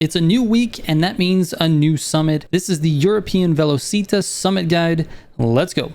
It's a new week, and that means a new summit. This is the European Velocita Summit Guide. Let's go.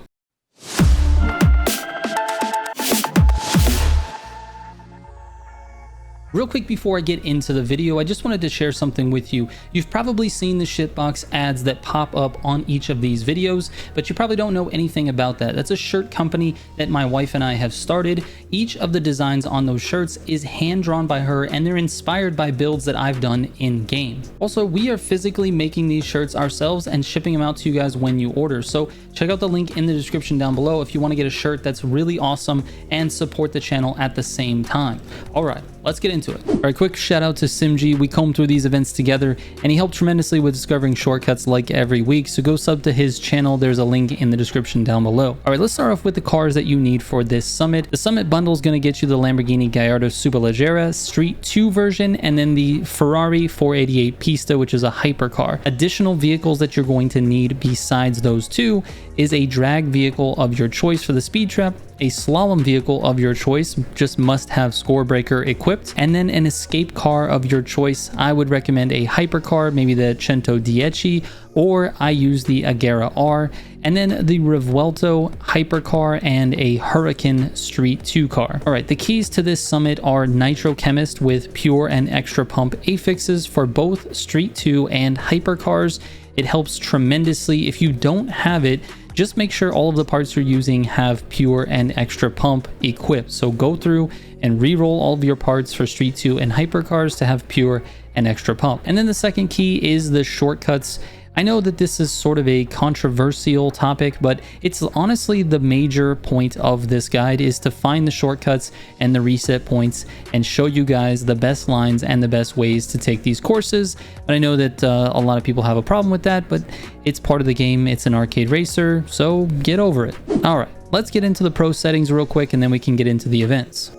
Real quick before I get into the video, I just wanted to share something with you. You've probably seen the shitbox ads that pop up on each of these videos, but you probably don't know anything about that. That's a shirt company that my wife and I have started. Each of the designs on those shirts is hand drawn by her, and they're inspired by builds that I've done in game. Also, we are physically making these shirts ourselves and shipping them out to you guys when you order. So check out the link in the description down below if you want to get a shirt that's really awesome and support the channel at the same time. All right, let's get into it. All right, quick shout out to Simgii. We combed through these events together and he helped tremendously with discovering shortcuts like every week. So go sub to his channel. There's a link in the description down below. All right, let's start off with the cars that you need for this summit. The summit bundle is going to get you the Lamborghini Gallardo Superleggera Street 2 version and then the Ferrari 488 Pista, which is a hypercar. Additional vehicles that you're going to need besides those two is a drag vehicle of your choice for the speed trap, a slalom vehicle of your choice, just must have score breaker equipped, and then an escape car of your choice. I would recommend a hypercar, maybe the Cento Dieci, or I use the Agera R, and then the Revuelto hypercar and a Hurricane Street 2 car. All right, the keys to this summit are Nitro Chemist with pure and extra pump affixes for both Street 2 and hypercars. It helps tremendously. If you don't have it, just make sure all of the parts you're using have pure and extra pump equipped. So go through and re-roll all of your parts for Street 2 and hypercars to have pure and extra pump. And then the second key is the shortcuts. I know that this is sort of a controversial topic, but it's honestly the major point of this guide is to find the shortcuts and the reset points and show you guys the best lines and the best ways to take these courses. But I know that a lot of people have a problem with that, but it's part of the game. It's an arcade racer, so get over it. All right, let's get into the pro settings real quick and then we can get into the events.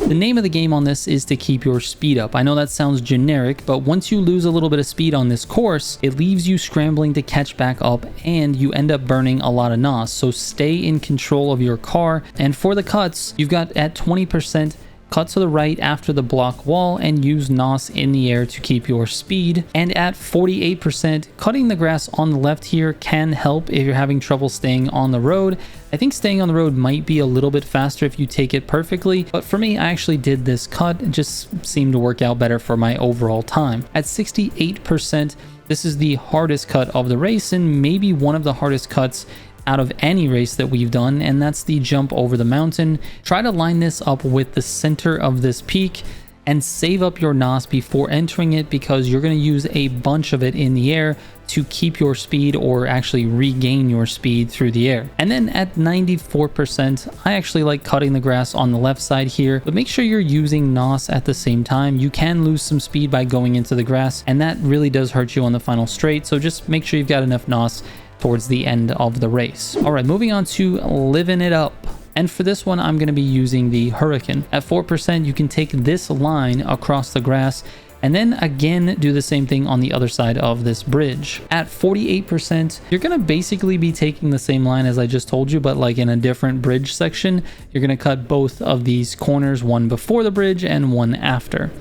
The name of the game on this is to keep your speed up. I know that sounds generic, but once you lose a little bit of speed on this course, it leaves you scrambling to catch back up and you end up burning a lot of NOS. So stay in control of your car. And for the cuts, you've got at 20%, cut to the right after the block wall and use NOS in the air to keep your speed. And at 48%, cutting the grass on the left here can help if you're having trouble staying on the road. I think staying on the road might be a little bit faster if you take it perfectly, but for me, I actually did this cut. It just seemed to work out better for my overall time. At 68%, this is the hardest cut of the race and maybe one of the hardest cuts out of any race that we've done, and that's the jump over the mountain. Try to line this up with the center of this peak and save up your NOS before entering it because you're going to use a bunch of it in the air to keep your speed or actually regain your speed through the air. And then at 94%, I actually like cutting the grass on the left side here, but make sure you're using NOS at the same time. You can lose some speed by going into the grass, and that really does hurt you on the final straight. So just make sure you've got enough NOS towards the end of the race. All right, moving on to Liven It Up. And for this one, I'm going to be using the Hurricane. At 4%, you can take this line across the grass and then again do the same thing on the other side of this bridge. At 48%, you're going to basically be taking the same line as I just told you, but like in a different bridge section. You're going to cut both of these corners, one before the bridge and one after.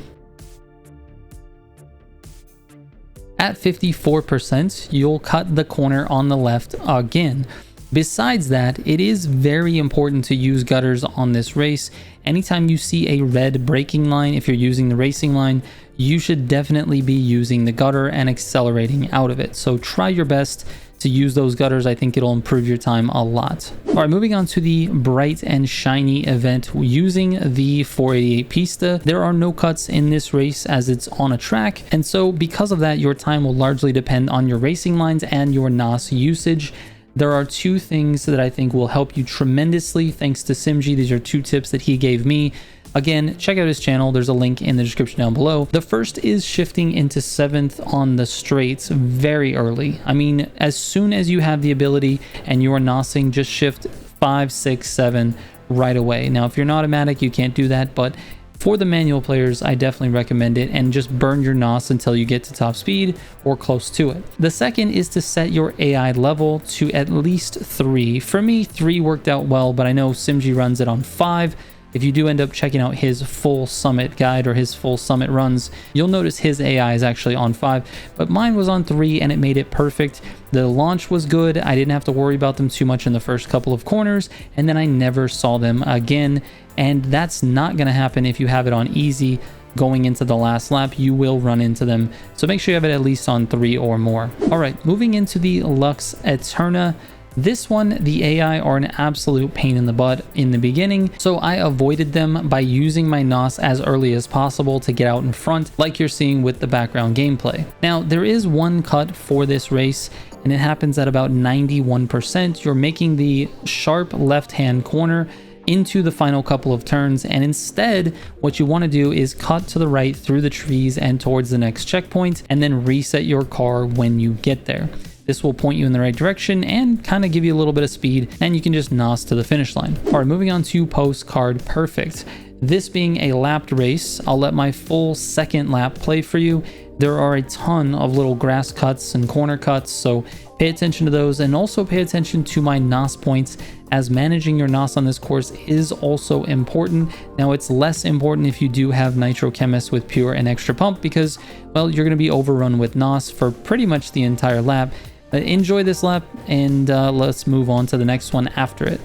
At 54%, you'll cut the corner on the left again. Besides that, it is very important to use gutters on this race. Anytime you see a red braking line, if you're using the racing line, you should definitely be using the gutter and accelerating out of it. So try your best to use those gutters. I think it'll improve your time a lot. All right, moving on to the bright and shiny event using the 488 Pista. There are no cuts in this race as it's on a track, and so because of that, your time will largely depend on your racing lines and your NOS usage. There are two things that I think will help you tremendously thanks to Simgii. These are two tips that he gave me. Again, check out his channel. There's a link in the description down below. The first is shifting into 7th on the straights very early. I mean, as soon as you have the ability and you are nosing, just shift 5, 6, 7 right away. Now, if you're an automatic, you can't do that, but for the manual players, I definitely recommend it, and just burn your NOS until you get to top speed or close to it. The second is to set your AI level to at least 3. For me, 3 worked out well, but I know Simgii runs it on 5. If you do end up checking out his full summit guide or his full summit runs, you'll notice his AI is actually on 5, but mine was on 3 and it made it perfect. The launch was good. I didn't have to worry about them too much in the first couple of corners, and then I never saw them again. And that's not going to happen if you have it on easy. Going into the last lap, you will run into them. So make sure you have it at least on 3 or more. All right, moving into the Lux Aeterna. This one, the AI are an absolute pain in the butt in the beginning, so I avoided them by using my NOS as early as possible to get out in front, like you're seeing with the background gameplay. Now, there is one cut for this race, and it happens at about 91%. You're making the sharp left-hand corner into the final couple of turns, and instead what you want to do is cut to the right through the trees and towards the next checkpoint, and then reset your car when you get there. This will point you in the right direction and kind of give you a little bit of speed, and you can just NOS to the finish line. All right, moving on to Postcard Perfect. This being a lapped race, I'll let my full second lap play for you. There are a ton of little grass cuts and corner cuts, so pay attention to those, and also pay attention to my NOS points, as managing your NOS on this course is also important. Now, it's less important if you do have Nitrochemist with Pure and Extra Pump, because, well, you're going to be overrun with NOS for pretty much the entire lap. Enjoy this lap, and let's move on to the next one after it.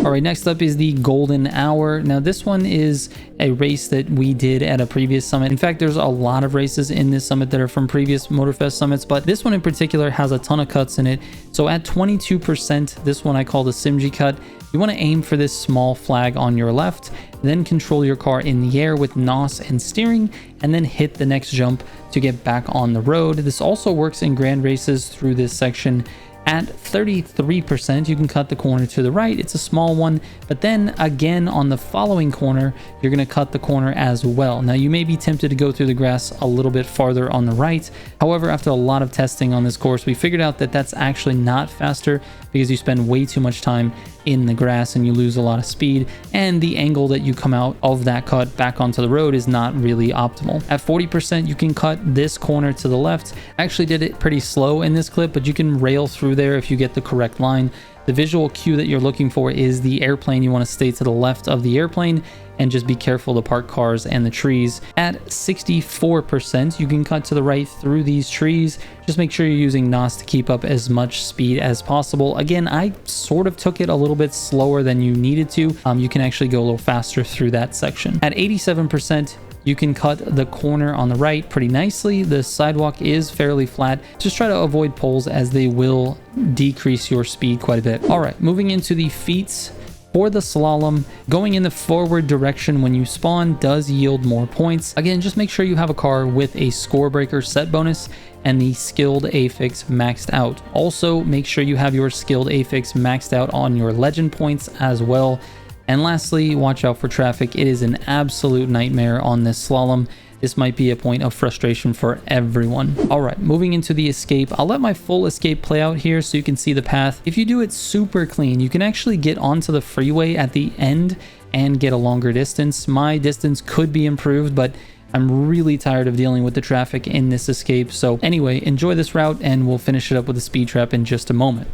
All right, next up is the Golden Hour. Now, this one is a race that we did at a previous summit. In fact, there's a lot of races in this summit that are from previous Motorfest summits, but this one in particular has a ton of cuts in it. So at 22%, this one I call the Simgii cut. You want to aim for this small flag on your left, then control your car in the air with NOS and steering, and then hit the next jump to get back on the road. This also works in grand races through this section. At 33%, you can cut the corner to the right. It's a small one, but then again on the following corner, you're going to cut the corner as well. Now, you may be tempted to go through the grass a little bit farther on the right. However, after a lot of testing on this course, we figured out that that's actually not faster, because you spend way too much time in the grass and you lose a lot of speed, and the angle that you come out of that cut back onto the road is not really optimal. At 40%, you can cut this corner to the left. I actually did it pretty slow in this clip, but you can rail through there if you get the correct line. The visual cue that you're looking for is the airplane. You want to stay to the left of the airplane and just be careful to park cars and the trees. At 64%, you can cut to the right through these trees. Just make sure you're using NOS to keep up as much speed as possible. Again, I sort of took it a little bit slower than you needed to. You can actually go a little faster through that section. At 87%, you can cut the corner on the right pretty nicely. The sidewalk is fairly flat. Just try to avoid poles, as they will decrease your speed quite a bit. All right, moving into the Feats. For the slalom, going in the forward direction when you spawn does yield more points. Again, just make sure you have a car with a score breaker set bonus. and the skilled affix maxed out. Also, make sure you have your skilled affix maxed out on your legend points as well. And lastly, watch out for traffic. It is an absolute nightmare on this slalom. This might be a point of frustration for everyone. All right, moving into the escape. I'll let my full escape play out here so you can see the path. If you do it super clean, you can actually get onto the freeway at the end and get a longer distance. My distance could be improved, but I'm really tired of dealing with the traffic in this escape. So anyway, enjoy this route and we'll finish it up with a speed trap in just a moment.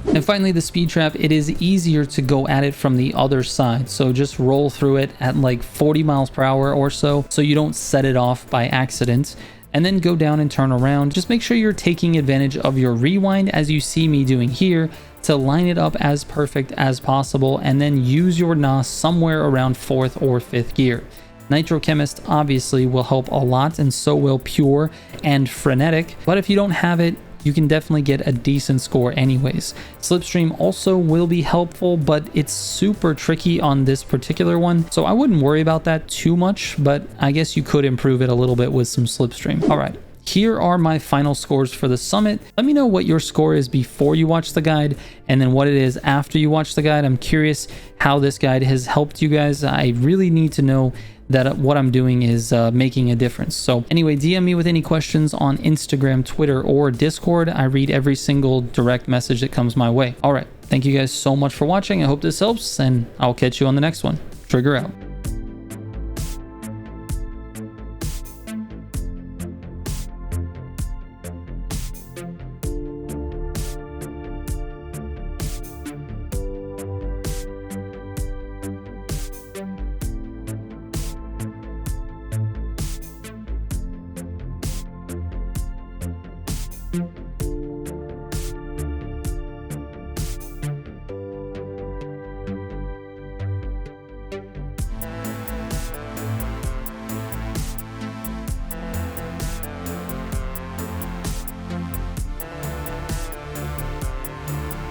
And finally, the speed trap, it is easier to go at it from the other side. So just roll through it at like 40 miles per hour or so you don't set it off by accident. And then go down and turn around. Just make sure you're taking advantage of your rewind, as you see me doing here, to line it up as perfect as possible, and then use your NOS somewhere around 4th or 5th gear. Nitro Chemist obviously will help a lot, and so will Pure and Frenetic, but if you don't have it, you can definitely get a decent score anyways. Slipstream also will be helpful, but it's super tricky on this particular one, so I wouldn't worry about that too much, but I guess you could improve it a little bit with some Slipstream. All right, here are my final scores for the summit. Let me know what your score is before you watch the guide, and then what it is after you watch the guide. I'm curious how this guide has helped you guys. I really need to know that what I'm doing is making a difference. So anyway, DM me with any questions on Instagram, Twitter, or Discord. I read every single direct message that comes my way. All right, thank you guys so much for watching. I hope this helps, and I'll catch you on the next one. Trigger out.